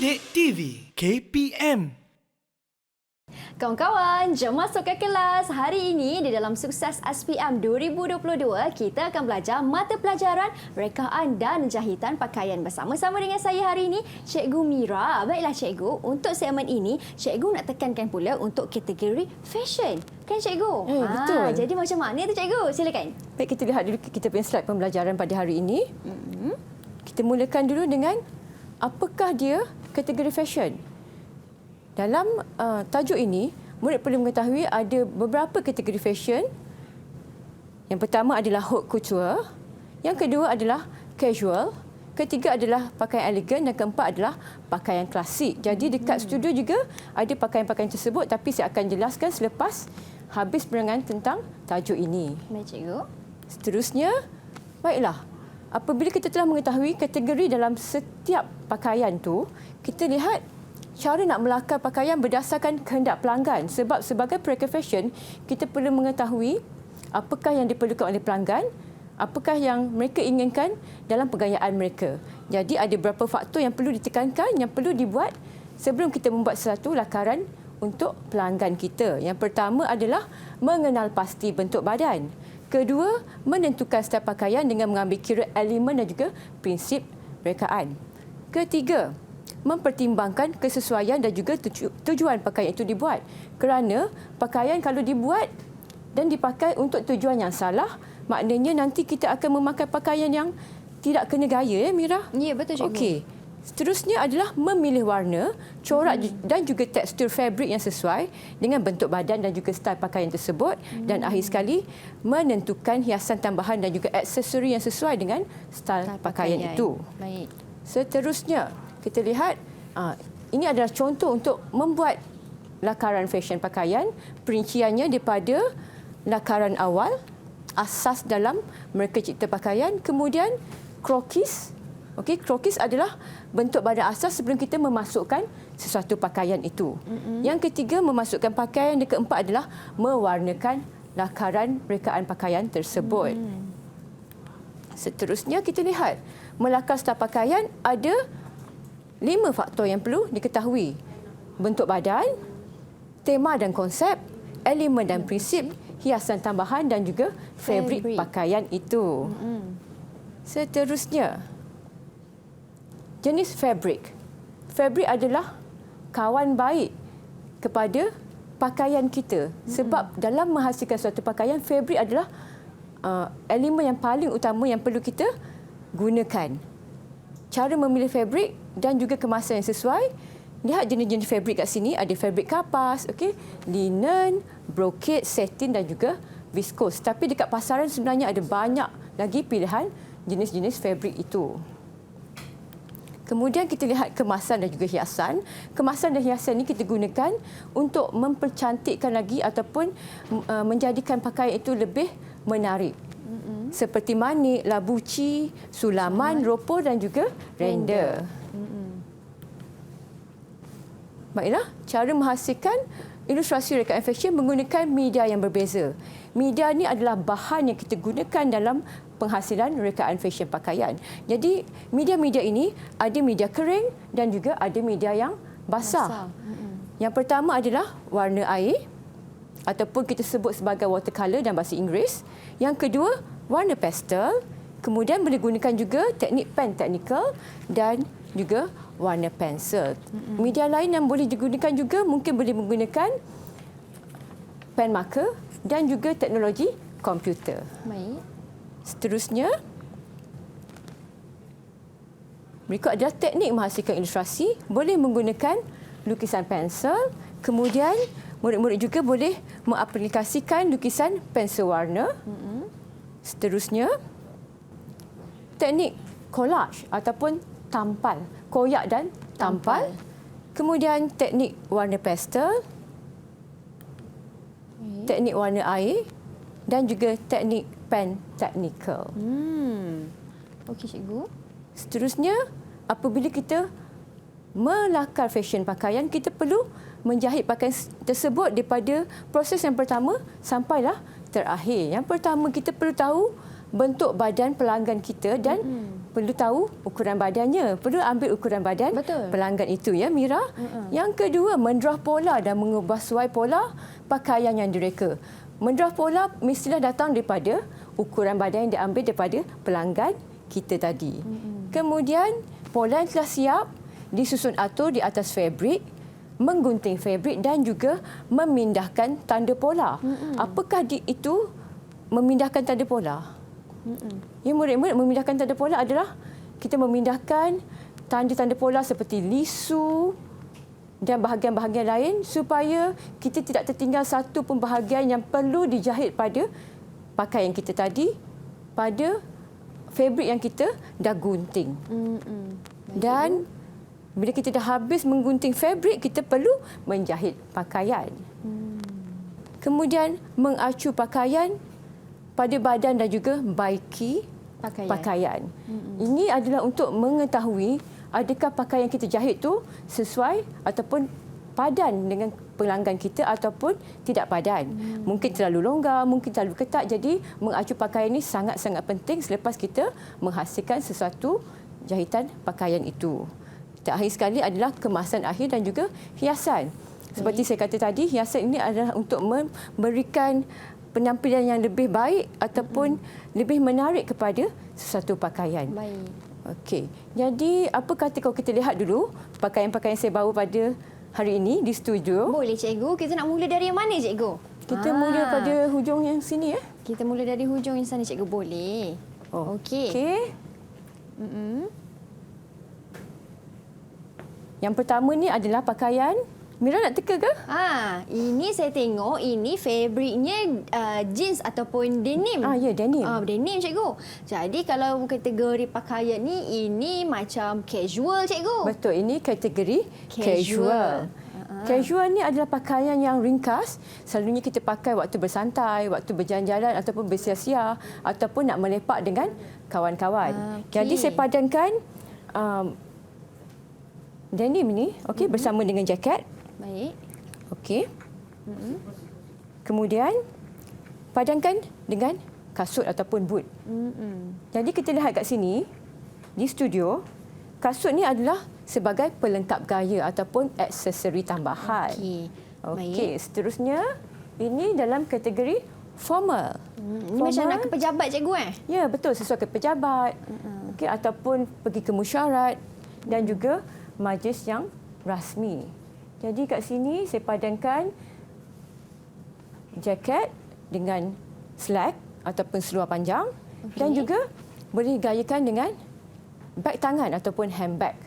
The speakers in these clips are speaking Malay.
Didik TV KPM. Kawan-kawan, jom masuk ke kelas. Hari ini di dalam Sukses SPM 2022, kita akan belajar mata pelajaran rekaan dan jahitan pakaian bersama-sama dengan saya hari ini, Cikgu Mira. Baiklah Cikgu, untuk segmen ini, Cikgu nak tekankan pula untuk kategori fashion. Kan Cikgu? Betul. Jadi macam mana tu Cikgu? Silakan. Baik, kita lihat dulu kita punya slide pembelajaran pada hari ini. Kita mulakan dulu dengan apakah dia kategori fashion. Dalam tajuk ini, murid perlu mengetahui ada beberapa kategori fashion. Yang pertama adalah haute couture, yang kedua adalah casual, ketiga adalah pakaian elegan dan keempat adalah pakaian klasik. Jadi dekat studio juga ada pakaian-pakaian tersebut, tapi saya akan jelaskan selepas habis penerangan tentang tajuk ini. Baik Cikgu. Seterusnya, baiklah. Apabila kita telah mengetahui kategori dalam setiap pakaian tu, kita lihat cara nak melakar pakaian berdasarkan kehendak pelanggan. Sebab sebagai perakir fashion, kita perlu mengetahui apakah yang diperlukan oleh pelanggan, apakah yang mereka inginkan dalam pergayaan mereka. Jadi ada beberapa faktor yang perlu ditekankan, yang perlu dibuat sebelum kita membuat sesuatu lakaran untuk pelanggan kita. Yang pertama adalah mengenal pasti bentuk badan. Kedua, menentukan stil pakaian dengan mengambil kira elemen dan juga prinsip rekaan. Ketiga, mempertimbangkan kesesuaian dan juga tujuan pakaian itu dibuat. Kerana pakaian kalau dibuat dan dipakai untuk tujuan yang salah, maknanya nanti kita akan memakai pakaian yang tidak kena gaya, ya Mira? Ya, betul Cikgu. Okey. Seterusnya adalah memilih warna, corak dan juga tekstur fabrik yang sesuai dengan bentuk badan dan juga style pakaian tersebut. Dan akhir sekali, menentukan hiasan tambahan dan juga aksesori yang sesuai dengan style pakaian itu. Baik. Seterusnya, kita lihat ini adalah contoh untuk membuat lakaran fashion pakaian. Perinciannya daripada lakaran awal, asas dalam mereka cipta pakaian, kemudian krokis. Okey, krokis adalah bentuk badan asas sebelum kita memasukkan sesuatu pakaian itu. Yang ketiga, memasukkan pakaian. Yang keempat adalah mewarnakan lakaran rekaan pakaian tersebut. Seterusnya, kita lihat melakar style pakaian ada 5 faktor yang perlu diketahui. Bentuk badan, tema dan konsep, elemen dan prinsip, hiasan tambahan dan juga fabrik pakaian itu. Seterusnya, jenis fabrik. Fabrik adalah kawan baik kepada pakaian kita. Sebab dalam menghasilkan suatu pakaian, fabrik adalah elemen yang paling utama yang perlu kita gunakan. Cara memilih fabrik dan juga kemasan yang sesuai. Lihat jenis-jenis fabrik kat sini. Ada fabrik kapas, linen, brocade, satin dan juga viskos. Tapi dekat pasaran sebenarnya ada banyak lagi pilihan jenis-jenis fabrik itu. Kemudian kita lihat kemasan dan juga hiasan. Kemasan dan hiasan ini kita gunakan untuk mempercantikkan lagi ataupun menjadikan pakaian itu lebih menarik. Seperti manik, labuci, sulaman, ropo dan juga render. Baiklah, cara menghasilkan ilustrasi rekaan fashion menggunakan media yang berbeza. Media ini adalah bahan yang kita gunakan dalam penghasilan rekaan fashion pakaian. Jadi, media-media ini ada media kering dan juga ada media yang basah. Yang pertama adalah warna air ataupun kita sebut sebagai watercolour dalam bahasa Inggeris. Yang kedua, warna pastel. Kemudian boleh gunakan juga teknik pen technical dan juga warna pensel. Media lain yang boleh digunakan juga mungkin boleh menggunakan pen marker dan juga teknologi komputer. Baik. Seterusnya, berikut adalah teknik menghasilkan ilustrasi. Boleh menggunakan lukisan pensel. Kemudian, murid-murid juga boleh mengaplikasikan lukisan pensel warna. Seterusnya, teknik collage ataupun tampal. Koyak dan tampal. Kemudian, teknik warna pastel. Teknik warna air. Dan juga teknik pen technical. Okey Cikgu. Seterusnya, apabila kita melakar fashion pakaian, kita perlu menjahit pakaian tersebut daripada proses yang pertama sampailah terakhir. Yang pertama, kita perlu tahu bentuk badan pelanggan kita dan perlu tahu ukuran badannya. Perlu ambil ukuran badan Betul. pelanggan itu ya Mira. Yang kedua, mendrah pola dan mengubah suai pola pakaian yang direka. Mendrah pola mestilah datang daripada ukuran badan yang diambil daripada pelanggan kita tadi. Kemudian, pola yang telah siap disusun atur di atas fabrik, menggunting fabrik dan juga memindahkan tanda pola. Apakah itu memindahkan tanda pola? Ya, murid-murid, memindahkan tanda pola adalah kita memindahkan tanda-tanda pola seperti lisu dan bahagian-bahagian lain supaya kita tidak tertinggal satu pun bahagian yang perlu dijahit pada pakaian kita tadi pada fabrik yang kita dah gunting. Dan bila kita dah habis menggunting fabrik, kita perlu menjahit pakaian. Kemudian mengacu pakaian pada badan dan juga baiki pakaian. Ini adalah untuk mengetahui adakah pakaian kita jahit tu sesuai ataupun padan dengan pelanggan kita ataupun tidak padan. Mungkin terlalu longgar, mungkin terlalu ketat. Jadi mengacu pakaian ini sangat-sangat penting selepas kita menghasilkan sesuatu jahitan pakaian itu. Terakhir sekali adalah kemasan akhir dan juga hiasan. Seperti saya kata tadi, hiasan ini adalah untuk memberikan penampilan yang lebih baik ataupun lebih menarik kepada sesuatu pakaian. Baik. Okey. Jadi apa kata kalau kita lihat dulu pakaian-pakaian saya bawa pada hari ini di studio. Boleh cikgu, kita nak mula dari yang mana cikgu? Kita mula pada hujung yang sini ya. Kita mula dari hujung yang sana cikgu, boleh. Oh. Okey. Okey. Yang pertama ni adalah pakaian. Mira nak teka ke? Ini saya tengok ini fabriknya jeans ataupun denim. Ya, denim. Denim cikgu. Jadi kalau kategori pakaian ni ini macam casual cikgu. Betul, ini kategori casual. Casual ni adalah pakaian yang ringkas. Selalunya kita pakai waktu bersantai, waktu berjalan-jalan ataupun bersia-sia ataupun nak melepak dengan kawan-kawan. Jadi saya padankan denim ni bersama dengan jaket. Baik. Okey. Kemudian padankan dengan kasut ataupun boot. Jadi kita lihat kat sini di studio, kasut ni adalah sebagai pelengkap gaya ataupun aksesori tambahan. Okey, seterusnya ini dalam kategori formal. Ini macam nak ke pejabat cikgu Ya, betul, sesuai ke pejabat. Okey, ataupun pergi ke mesyuarat dan juga majlis yang rasmi. Jadi kat sini saya padankan jaket dengan slack ataupun seluar panjang dan juga boleh gayakan dengan beg tangan ataupun handbag.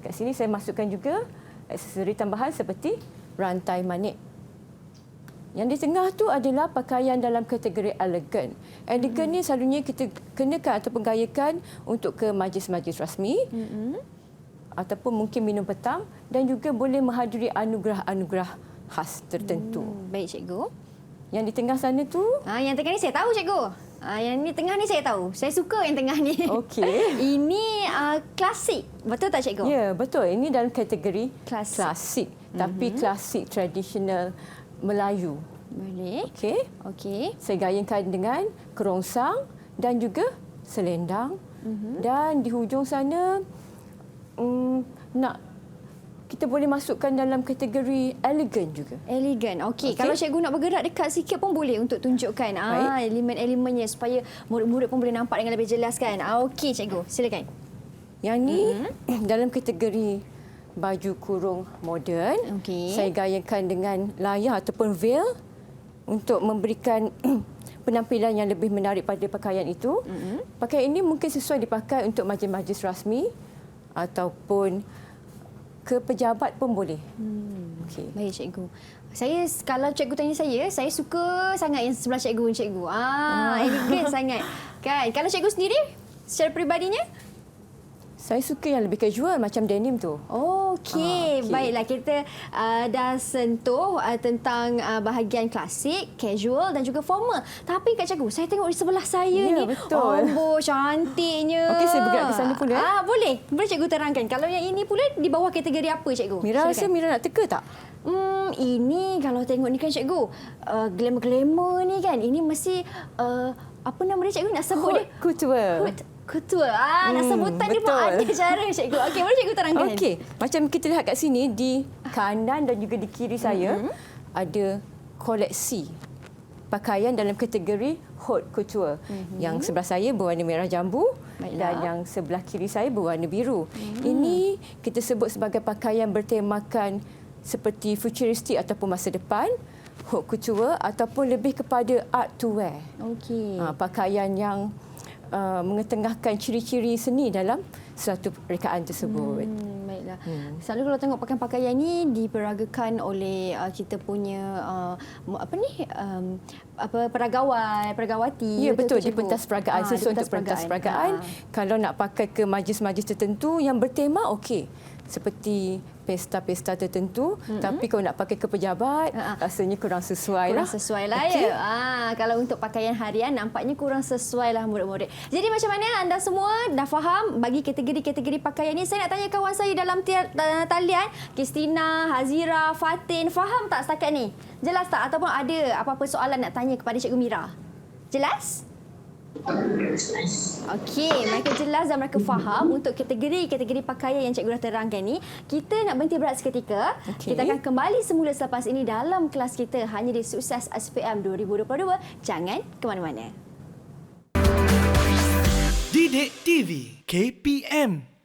Dekat sini saya masukkan juga aksesori tambahan seperti rantai manik. Yang di tengah tu adalah pakaian dalam kategori elegan. Elegan ni selalunya kita kenakan ataupun gayakan untuk ke majlis-majlis rasmi. Ataupun mungkin minum petang dan juga boleh menghadiri anugerah-anugerah khas tertentu. Baik cikgu. Yang di tengah sana tu? Yang tengah ni saya tahu cikgu. Yang ni tengah ni saya tahu. Saya suka yang tengah ni. Okey. Ini klasik. Betul tak cikgu? Ya, betul. Ini dalam kategori klasik. Tapi klasik tradisional Melayu. Boleh. Okey. Saya gayakan dengan kerongsang dan juga selendang. Dan di hujung sana kita boleh masukkan dalam kategori elegan juga. Elegan. Okey. Kalau cikgu nak bergerak dekat sikit pun boleh untuk tunjukkan elemen-elemennya supaya murid-murid pun boleh nampak dengan lebih jelas kan. Okey cikgu, silakan. Yang ni dalam kategori baju kurung moden. Saya gayakan dengan layar ataupun veil untuk memberikan penampilan yang lebih menarik pada pakaian itu. Pakaian ini mungkin sesuai dipakai untuk majlis-majlis rasmi ataupun ke pejabat pun boleh. Baik cikgu. Kalau cikgu tanya saya suka sangat yang sebelah cikgu. Elegan sangat. Kan? Kalau cikgu sendiri secara peribadinya? Saya suka yang lebih casual macam denim tu. Okey. Baiklah, kita dah sentuh tentang bahagian klasik, casual dan juga formal. Tapi Kak Cikgu, saya tengok di sebelah saya ni. Betul. Cantiknya. Okey, saya bergerak ke sana pula. Boleh. Boleh Cikgu terangkan. Kalau yang ini pula di bawah kategori apa Cikgu? Mira rasa Mira nak teka tak? Ini kalau tengok ni kan Cikgu, glamour-glamour ni kan. Ini mesti apa nama dia Cikgu nak sebut dia? Couture. Ketua. Nak sebutan dia pun betul. ada cara cikgu. Okey, boleh cikgu terangkan? Okey, macam kita lihat kat sini di kanan dan juga di kiri saya ada koleksi pakaian dalam kategori haute couture. Yang sebelah saya berwarna merah jambu. Baiklah. Dan yang sebelah kiri saya berwarna biru. Ini kita sebut sebagai pakaian bertemakan seperti futuristik ataupun masa depan, haute couture ataupun lebih kepada art to wear. Okey. Pakaian yang mengetengahkan ciri-ciri seni dalam suatu rekaan tersebut. Baiklah. Selalu kalau tengok pakaian-pakaian ni diperagakan oleh kita punya peragawai, peragawati. Ya, betul. tu, Di cikgu? pentas peragaan. Sesuai untuk pentas peragaan. Kalau nak pakai ke majlis-majlis tertentu yang bertema, okey. Seperti pesta-pesta tertentu. Tapi kalau nak pakai ke pejabat, rasanya kurang sesuai lah. Kurang sesuai lah ya. Kalau untuk pakaian harian nampaknya kurang sesuai lah murid-murid. Jadi macam mana anda semua dah faham bagi kategori-kategori pakaian ni? Saya nak tanya kawan saya dalam talian, Kristina, Hazira, Fatin, faham tak setakat ni? Jelas tak? Ataupun ada apa-apa soalan nak tanya kepada Cikgu Mira? Jelas? Okey, mereka jelas dan mereka faham untuk kategori-kategori pakaian yang cikgu dah terangkan ni. Kita nak berhenti berehat seketika. Kita akan kembali semula selepas ini dalam kelas kita hanya di Sukses SPM 2022. Jangan ke mana-mana. Didik TV KPM